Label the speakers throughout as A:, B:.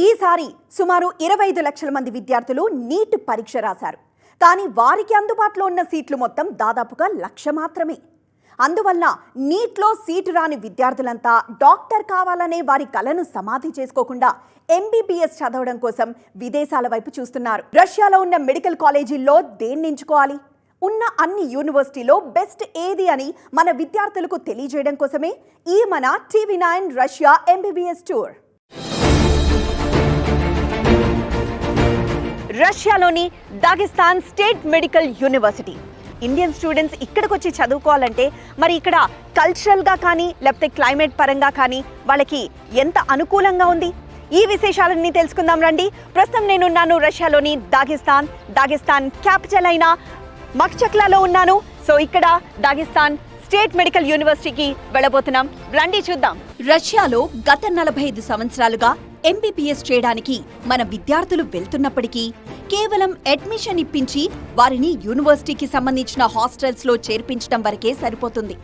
A: ఈసారి సుమారు 25 లక్షల మంది విద్యార్థులు నీట్ పరీక్ష రాశారు. కానీ వారికి అందుబాటులో ఉన్న సీట్లు మొత్తం దాదాపుగా 1,00,000 మాత్రమే. అందువల్ల నీట్లో సీటు రాని విద్యార్థులంతా డాక్టర్ కావాలనే వారి కలను సమాధి చేసుకోకుండా MBBS చదవడం కోసం విదేశాల వైపు చూస్తున్నారు. రష్యాలో ఉన్న మెడికల్ కాలేజీల్లో దేన్ని ఎంచుకోవాలి, ఉన్న అన్ని యూనివర్సిటీలో బెస్ట్ ఏది అని మన విద్యార్థులకు తెలియజేయడం కోసమే ఈ మన TV9 రష్యా MBBS టూర్. రష్యాలోని Dagestan state medical university. Indian students ఇక్కడికి వచ్చి చదువుకోవాలంటే మరి ఇక్కడ కల్చరల్గా కానీ లేకపోతే క్లైమేట్ పరంగా కానీ వాళ్ళకి ఎంత అనుకూలంగా ఉంది, ఈ విశేషాలన్నీ తెలుసుకుందాం రండి. ప్రస్తుతం నేనున్నాను రష్యాలోని దాగెస్తాన్ క్యాపిటల్ అయిన మక్చక్లాలో ఉన్నాను. సో ఇక్కడ దాగెస్తాన్ స్టేట్ మెడికల్ యూనివర్సిటీకి వెళ్ళబోతున్నాం, రండి చూద్దాం. రష్యాలో గత 45 సంవత్సరాలుగా MBBS చేయడానికి మన విద్యార్థులు వెళ్తున్నప్పటికీ కేవలం అడ్మిషన్ ఇప్పించి వారిని యూనివర్సిటీకి సంబంధించిన హాస్టల్స్ లో చేర్పించడం వరకే సరిపోతుంది.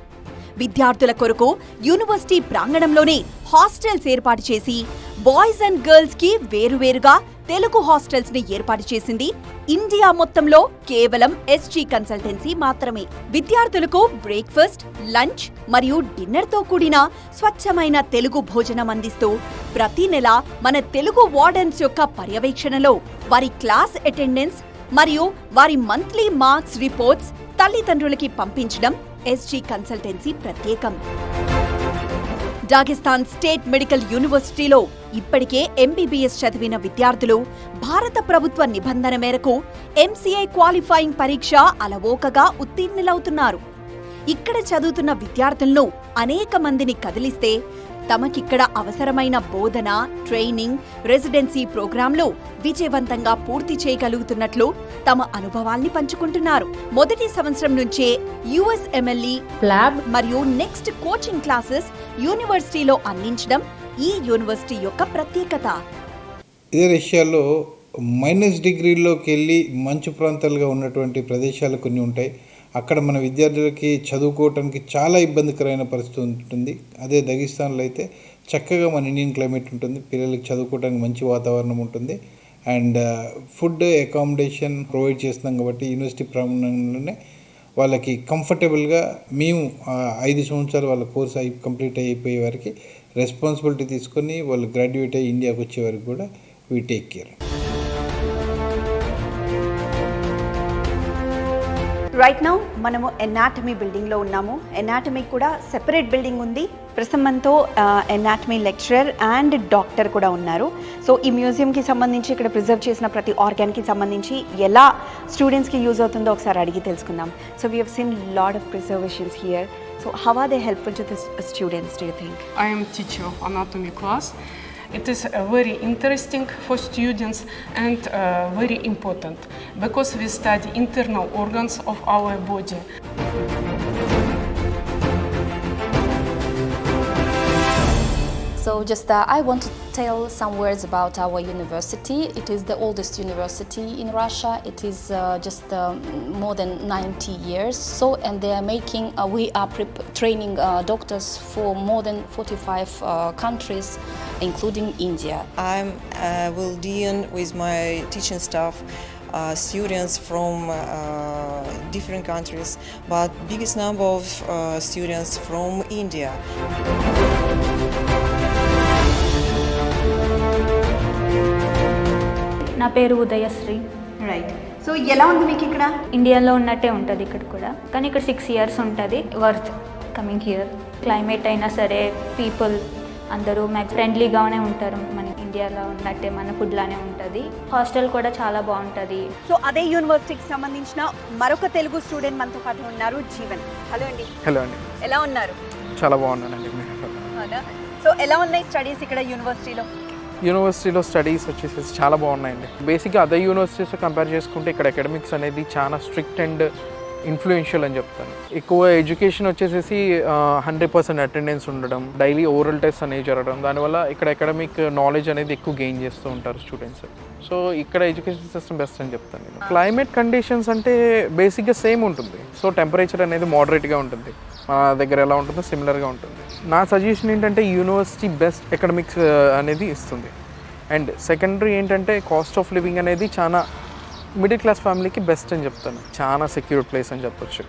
A: విద్యార్థుల కొరకు యూనివర్సిటీ ప్రాంగణంలోనే హాస్టల్స్ ఏర్పాటు చేసి బాయ్స్ అండ్ గర్ల్స్ కి వేరువేరుగా తెలుగు హాస్టల్స్ ని ఏర్పాటు చేసింది ఇండియా మొత్తంలో కేవలం SG కన్సల్టెన్సీ మాత్రమే. విద్యార్థులకు బ్రేక్ఫాస్ట్, లంచ్ మరియు డిన్నర్ తో కూడిన స్వచ్ఛమైన తెలుగు భోజనం అందిస్తూ ప్రతి నెల మన తెలుగు వార్డెన్స్ యొక్క పర్యవేక్షణలో వారి క్లాస్ అటెండెన్స్ మరియు వారి మంత్లీ మార్క్స్ రిపోర్ట్స్ తల్లిదండ్రులకి పంపించడం SG కన్సల్టెన్సీ ప్రత్యేకం. దాగెస్తాన్ స్టేట్ మెడికల్ యూనివర్సిటీలో ఇప్పటికే MBBS చదివిన విద్యార్థులు భారత ప్రభుత్వ నిబంధన మేరకు MCA క్వాలిఫైయింగ్ పరీక్ష అలవోకగా ఉత్తీర్ణులవుతున్నారు. ఇక్కడ చదువుతున్న విద్యార్థులను అనేక మందిని కదిలిస్తే తమకిక్కడ అవసరమైన బోధన, ట్రైనింగ్, రెసిడెన్సీ ప్రోగ్రాంలు విజయవంతంగా పూర్తి చేయగలుగుతున్నట్లు తమ అనుభవాల్ని పంచుకుంటున్నారు. మొదటి సంవత్సరం నుంచే USMLE, ల్యాబ్ మరియు నెక్స్ట్ కోచింగ్ క్లాసెస్ యూనివర్సిటీలో అందించడం ఈ యూనివర్సిటీ యొక్క ప్రత్యేకత.
B: ఇదే రష్యాలో -డిగ్రీల్లోకి వెళ్ళి మంచు ప్రాంతాలుగా ఉన్నటువంటి ప్రదేశాలు కొన్ని ఉంటాయి. అక్కడ మన విద్యార్థులకి చదువుకోవటానికి చాలా ఇబ్బందికరమైన పరిస్థితి ఉంటుంది. అదే దాగెస్తాన్లో అయితే చక్కగా మన ఇండియన్ క్లైమేట్ ఉంటుంది, పిల్లలకి చదువుకోవడానికి మంచి వాతావరణం ఉంటుంది. అండ్ ఫుడ్, అకామిడేషన్ ప్రొవైడ్ చేస్తున్నాం కాబట్టి యూనివర్సిటీ ప్రాంగణంలోనే వాళ్ళకి కంఫర్టబుల్గా మేము 5 సంవత్సరాలు వాళ్ళ కోర్స్ కంప్లీట్ అయిపోయే వారికి రెస్పాన్సిబిలిటీ తీసుకొని వాళ్ళు గ్రాడ్యుయేట్ అయ్యి ఇండియాకి వచ్చే వరకు కూడా we take care.
A: Right now మనము ఎనాటమీ బిల్డింగ్లో ఉన్నాము. ఎనాటమీ కూడా సెపరేట్ బిల్డింగ్ ఉంది. ప్రస్తుతం మనతో ఎనాటమీ లెక్చరర్ అండ్ డాక్టర్ కూడా ఉన్నారు. సో ఈ మ్యూజియంకి సంబంధించి ఇక్కడ ప్రిజర్వ్ చేసిన ప్రతి ఆర్గాన్కి సంబంధించి ఎలా స్టూడెంట్స్కి యూజ్ అవుతుందో ఒకసారి అడిగి తెలుసుకుందాం. So we have seen lot of preservations here. So how are they helpful to the students, do you think?
C: I am teacher of anatomy class. It is very interesting for students and very important because we study internal organs of our body.
D: So just I want to tell some words about our university. It is the oldest university in Russia. It is just more than 90 years. So and they are making, we are training doctors for more than 45 countries, including India.
E: I'm will deal with my teaching staff. Students from different countries, but biggest number of students from India.
F: నా పేరు Udayasri.
A: Right. So ఎలా ఉంది మీకు ఇక్కడ?
F: ఇండియాలో ఉన్నట్టే ఉంటుంది ఇక్కడ కూడా, కానీ ఇక్కడ 6 years ఉంటుంది. Worth coming here. క్లైమేట్ అయినా సరే, పీపుల్ అందరూ ఫ్రెండ్లీగానే ఉంటారు. మన ఇండియాలో ఉన్నట్టే మన ఫుడ్ లానే ఉంటుంది. హాస్టల్ కూడా చాలా బాగుంటుంది.
A: సో అదే యూనివర్సిటీకి సంబంధించిన మరొక తెలుగు స్టూడెంట్ మనతో పాటు ఉన్నారు, జీవన్. హలో అండి.
G: హలో అండి.
A: ఎలా ఉన్నారు?
G: చాలా బాగున్నానండి.
A: సో ఎలా ఉన్నాయి స్టడీస్ ఇక్కడ యూనివర్సిటీలో
G: స్టడీస్ వచ్చేసి చాలా బాగున్నాయండి. బేసిక్గా అదర్ యూనివర్సిటీస్తో కంపేర్ చేసుకుంటే ఇక్కడ అకాడమిక్స్ అనేది చాలా స్ట్రిక్ట్ అండ్ ఇన్ఫ్లుయెన్షియల్ అని చెప్తాను. ఎక్కువ ఎడ్యుకేషన్ వచ్చేసి 100% అటెండెన్స్ ఉండడం, డైలీ ఓరల్ టెస్ట్ అనేవి జరగడం, దానివల్ల ఇక్కడ అకాడమిక్ నాలెడ్జ్ అనేది ఎక్కువ గెయిన్ చేస్తూ ఉంటారు స్టూడెంట్స్. సో ఇక్కడ ఎడ్యుకేషన్ సిస్టమ్ బెస్ట్ అని చెప్తాను నేను. క్లైమేట్ కండిషన్స్ అంటే బేసిక్గా సేమ్ ఉంటుంది. సో టెంపరేచర్ అనేది మోడరేట్గా ఉంటుంది. మా దగ్గర ఎలా ఉంటుందో సిమిలర్గా ఉంటుంది. నా సజెషన్ ఏంటంటే యూనివర్సిటీ బెస్ట్ అకాడమిక్స్ అనేది ఇస్తుంది. అండ్ సెకండరీ ఏంటంటే కాస్ట్ ఆఫ్ లివింగ్ అనేది చాలా మిడిల్ క్లాస్ ఫ్యామిలీకి బెస్ట్ అని చెప్తాను. చాలా సెక్యూర్ ప్లేస్ అని చెప్పొచ్చు,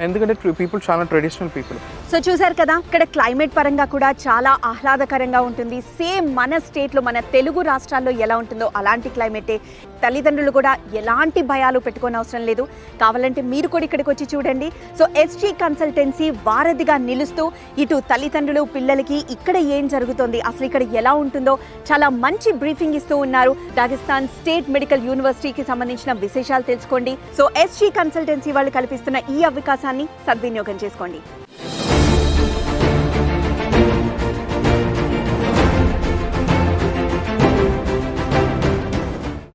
G: ఎందుకంటే పీపుల్ చాలా ట్రెడిషనల్ పీపుల్.
A: సో చూసారు కదా, ఇక్కడ క్లైమేట్ పరంగా కూడా చాలా ఆహ్లాదకరంగా ఉంటుంది. సేమ్ మన స్టేట్లో, మన తెలుగు రాష్ట్రాల్లో ఎలా ఉంటుందో అలాంటి క్లైమేటే. తల్లిదండ్రులు కూడా ఎలాంటి భయాలు పెట్టుకోని అవసరం లేదు. కావాలంటే మీరు కూడా ఇక్కడికి వచ్చి చూడండి. సో ఎస్జీ కన్సల్టెన్సీ వారధిగా నిలుస్తూ ఇటు తల్లిదండ్రులు పిల్లలకి ఇక్కడ ఏం జరుగుతుంది, అసలు ఇక్కడ ఎలా ఉంటుందో చాలా మంచి బ్రీఫింగ్ ఇస్తూ ఉన్నారు. దాగిస్తాన్ స్టేట్ మెడికల్ యూనివర్సిటీకి సంబంధించిన విశేషాలు తెలుసుకోండి. సో ఎస్జీ కన్సల్టెన్సీ వాళ్ళు కల్పిస్తున్న ఈ అవకాశాన్ని సద్వినియోగం చేసుకోండి.